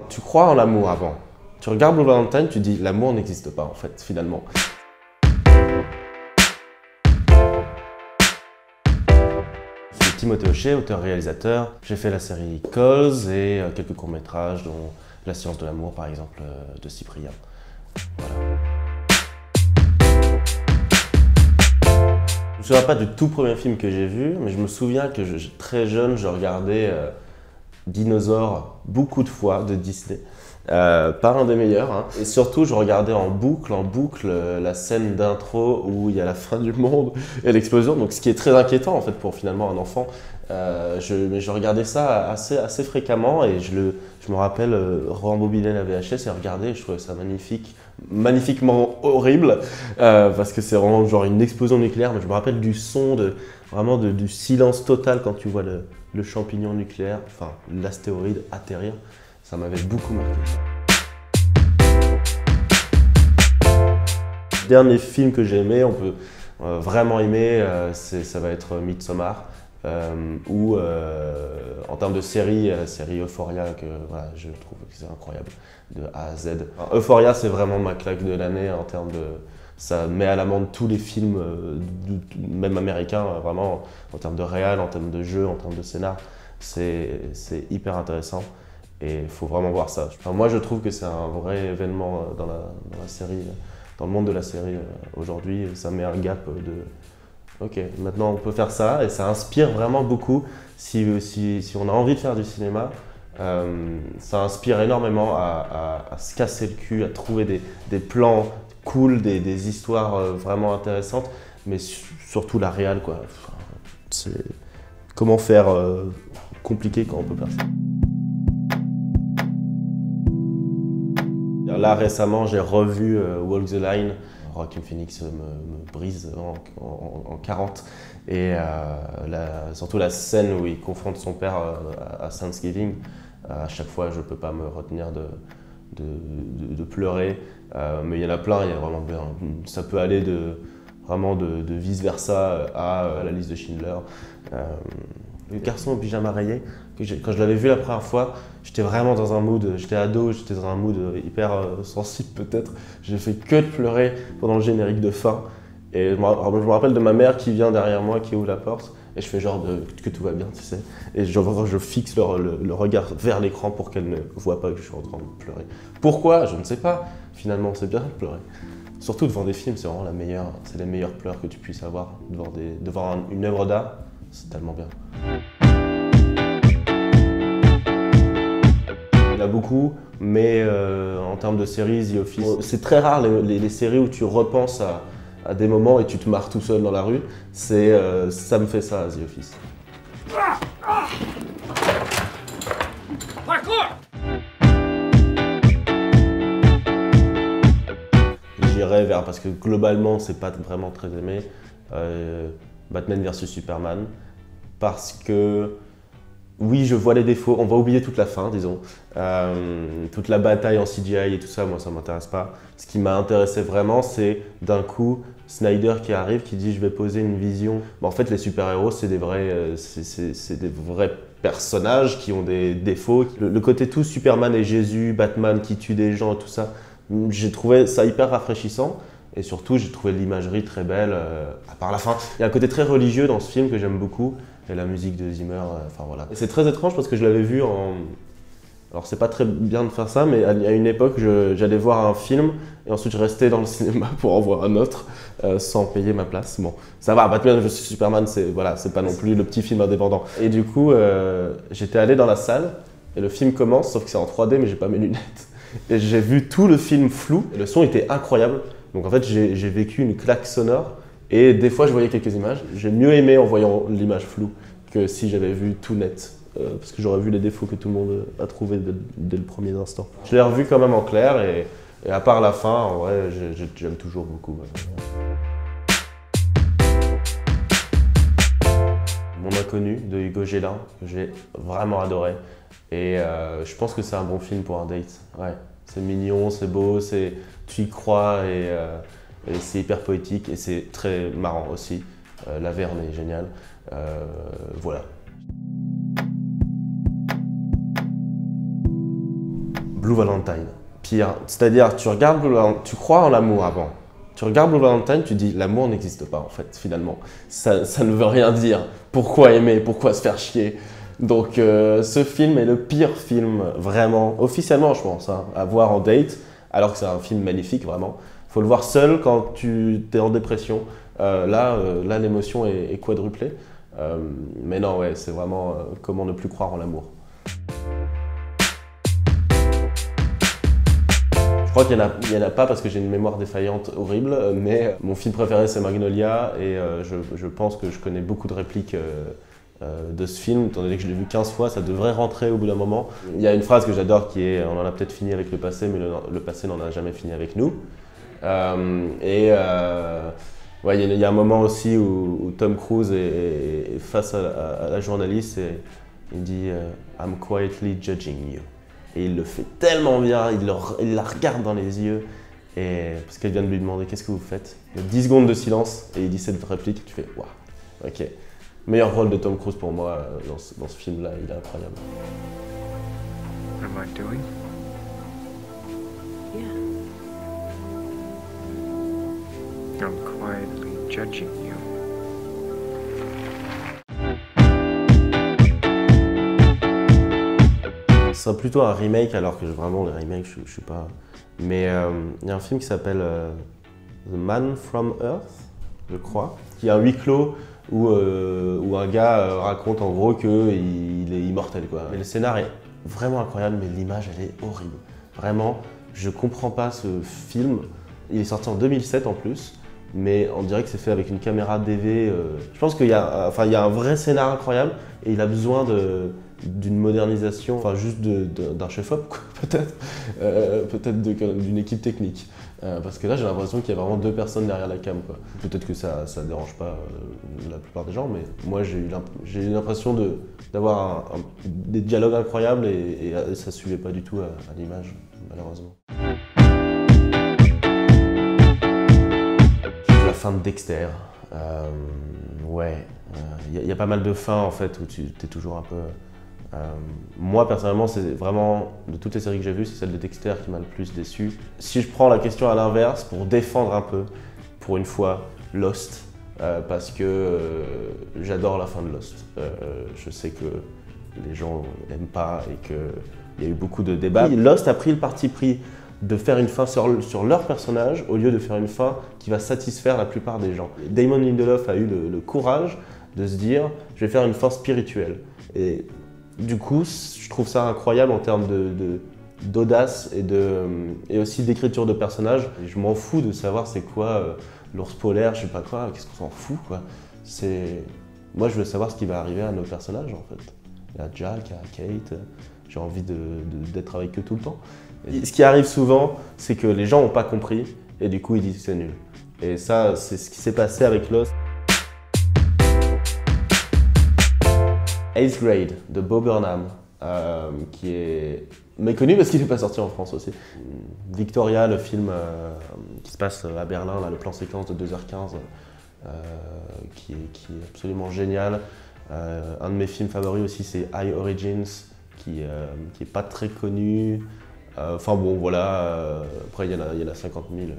tu crois en l'amour avant. Tu regardes Blue Valentine, tu dis l'amour n'existe pas en fait, finalement. Je suis Timothée Hochet, auteur-réalisateur. J'ai fait la série Calls et quelques courts-métrages, dont La science de l'amour par exemple, de Cyprien. Voilà. Je ne me souviens pas du tout premier film que j'ai vu, mais je me souviens que très jeune, je regardais Dinosaures beaucoup de fois de Disney. Pas un des meilleurs, hein. Et surtout je regardais en boucle la scène d'intro où il y a la fin du monde et l'explosion, donc ce qui est très inquiétant en fait pour finalement un enfant. Mais je regardais ça assez fréquemment et je me rappelle rembobiner la VHS et regarder, je trouvais ça magnifique, magnifiquement horrible parce que c'est vraiment genre une explosion nucléaire, mais je me rappelle du son, du silence total quand tu vois le champignon nucléaire, enfin l'astéroïde atterrir. Ça m'avait beaucoup marqué. Le dernier film que j'ai aimé, on peut vraiment aimer, ça va être Midsommar. Ou en termes de série, la série Euphoria, que voilà, je trouve que c'est incroyable, de A à Z. Enfin, Euphoria, c'est vraiment ma claque de l'année en termes de... Ça met à l'amende tous les films, même américains, vraiment, en termes de réal, en termes de jeu, en termes de scénar. C'est hyper intéressant. Et il faut vraiment voir ça. Enfin, moi, je trouve que c'est un vrai événement dans la série, dans le monde de la série aujourd'hui. Ça met un gap de OK, maintenant on peut faire ça, et ça inspire vraiment beaucoup. Si on a envie de faire du cinéma, ça inspire énormément à se casser le cul, à trouver des plans cool, des histoires vraiment intéressantes, mais surtout la réal, quoi. Enfin, c'est comment faire compliqué quand on peut faire ça. Là récemment, j'ai revu Walk the Line. Joaquin Phoenix me brise en 40. Et surtout la scène où il confronte son père à Thanksgiving. À chaque fois, je ne peux pas me retenir de pleurer. Mais il y en a plein, il y a vraiment bien. Ça peut aller vraiment de vice-versa à la liste de Schindler. Le garçon au pyjama rayé, quand je l'avais vu la première fois, j'étais vraiment dans un mood, j'étais ado, j'étais dans un mood hyper sensible peut-être. J'ai fait que de pleurer pendant le générique de fin. Et je me rappelle de ma mère qui vient derrière moi, qui ouvre la porte, et je fais genre que tout va bien, tu sais. Et je fixe le regard vers l'écran pour qu'elle ne voit pas que je suis en train de pleurer. Pourquoi? Je ne sais pas. Finalement, c'est bien de pleurer. Surtout devant des films, c'est vraiment c'est les meilleures pleurs que tu puisses avoir devant une œuvre d'art. C'est tellement bien. Il y en a beaucoup, mais en termes de séries, The Office, c'est très rare les séries où tu repenses à des moments et tu te marres tout seul dans la rue. Ça me fait ça, The Office. J'irais parce que globalement, c'est pas vraiment très aimé. Batman vs Superman, parce que oui, je vois les défauts, on va oublier toute la fin, disons, toute la bataille en CGI et tout ça, moi ça m'intéresse pas. Ce qui m'a intéressé vraiment, c'est d'un coup Snyder qui arrive, qui dit je vais poser une vision. Bon, en fait, les super-héros, c'est des vrais personnages qui ont des défauts. Le côté tout Superman et Jésus, Batman qui tue des gens et tout ça, j'ai trouvé ça hyper rafraîchissant. Et surtout, j'ai trouvé l'imagerie très belle, à part la fin. Il y a un côté très religieux dans ce film que j'aime beaucoup, et la musique de Zimmer, enfin voilà. C'est très étrange parce que je l'avais vu en... Alors c'est pas très bien de faire ça, mais à une époque, j'allais voir un film, et ensuite je restais dans le cinéma pour en voir un autre, sans payer ma place. Bon, ça va, Batman vs Superman, c'est pas non plus le petit film indépendant. Et du coup, j'étais allé dans la salle, et le film commence, sauf que c'est en 3D, mais j'ai pas mes lunettes. Et j'ai vu tout le film flou, et le son était incroyable. Donc en fait, j'ai vécu une claque sonore et des fois, je voyais quelques images. J'ai mieux aimé en voyant l'image floue que si j'avais vu tout net, parce que j'aurais vu les défauts que tout le monde a trouvés dès le premier instant. Je l'ai revu quand même en clair et à part la fin, en vrai, j'aime toujours beaucoup. Mon Inconnu de Hugo Gélin, que j'ai vraiment adoré. Et je pense que c'est un bon film pour un date. Ouais. C'est mignon, c'est beau, tu y crois et c'est hyper poétique et c'est très marrant aussi. La Verne est géniale. Voilà. Blue Valentine, pire. C'est-à-dire, tu crois en l'amour avant. Tu regardes Blue Valentine, tu dis l'amour n'existe pas en fait, finalement. Ça ne veut rien dire. Pourquoi aimer? Pourquoi se faire chier? Donc ce film est le pire film, vraiment, officiellement je pense, hein, à voir en date, alors que c'est un film magnifique, vraiment. Il faut le voir seul quand tu es en dépression. Là, l'émotion est quadruplée. Mais non, ouais, c'est vraiment comment ne plus croire en l'amour. Je crois qu'il n'y en a pas parce que j'ai une mémoire défaillante horrible, mais mon film préféré c'est Magnolia et je pense que je connais beaucoup de répliques de ce film, étant donné que je l'ai vu 15 fois, ça devrait rentrer au bout d'un moment. Il y a une phrase que j'adore qui est « on en a peut-être fini avec le passé, mais le passé n'en a jamais fini avec nous ». Ouais, il y a un moment aussi où Tom Cruise est face à la journaliste et il dit « I'm quietly judging you ». Et il le fait tellement bien, il la regarde dans les yeux, parce qu'elle vient de lui demander « qu'est-ce que vous faites ?» Il y a 10 secondes de silence et il dit cette réplique et tu fais « waouh, ok ». Meilleur rôle de Tom Cruise pour moi dans ce film-là, il est incroyable. What am I doing? Yeah. I'm quietly judging you. C'est plutôt un remake, alors que vraiment les remakes, je suis pas... Mais il y a un film qui s'appelle The Man from Earth, je crois, qui est un huis clos où un gars raconte en gros qu'il est immortel, quoi. Mais le scénar est vraiment incroyable, mais l'image elle est horrible. Vraiment, je comprends pas ce film. Il est sorti en 2007 en plus, mais on dirait que c'est fait avec une caméra DV. Je pense qu'il y a un vrai scénar incroyable et il a besoin d'une modernisation, enfin juste d'un chef-op peut-être, peut-être d'une équipe technique. Parce que là j'ai l'impression qu'il y a vraiment deux personnes derrière la cam, quoi. Peut-être que ça dérange pas la plupart des gens, mais moi j'ai eu l'impression d'avoir des dialogues incroyables et ça suivait pas du tout à l'image, malheureusement. La fin de Dexter, ouais, il y a pas mal de fins en fait où tu es toujours un peu... moi personnellement, c'est vraiment, de toutes les séries que j'ai vues, c'est celle de Dexter qui m'a le plus déçu. Si je prends la question à l'inverse, pour défendre un peu, pour une fois, Lost, parce que j'adore la fin de Lost. Je sais que les gens n'aiment pas et qu'il y a eu beaucoup de débats. Lost a pris le parti pris de faire une fin sur leur personnage au lieu de faire une fin qui va satisfaire la plupart des gens. Damon Lindelof a eu le courage de se dire « je vais faire une fin spirituelle ». Et du coup, je trouve ça incroyable en termes d'audace et aussi d'écriture de personnages. Et je m'en fous de savoir c'est quoi l'ours polaire, je sais pas quoi, qu'est-ce qu'on s'en fout, quoi. Moi, je veux savoir ce qui va arriver à nos personnages, en fait. À Jack, à Kate, j'ai envie d'être avec eux tout le temps. Et ce qui arrive souvent, c'est que les gens n'ont pas compris et du coup, ils disent que c'est nul. Et ça, c'est ce qui s'est passé avec Lost. Eighth Grade de Bo Burnham, qui est méconnu parce qu'il n'est pas sorti en France aussi. Victoria, le film qui se passe à Berlin, là, le plan séquence de 2h15, qui est absolument génial. Un de mes films favoris aussi, c'est High Origins, qui est pas très connu. Enfin bon, voilà, après il y en a 50 000.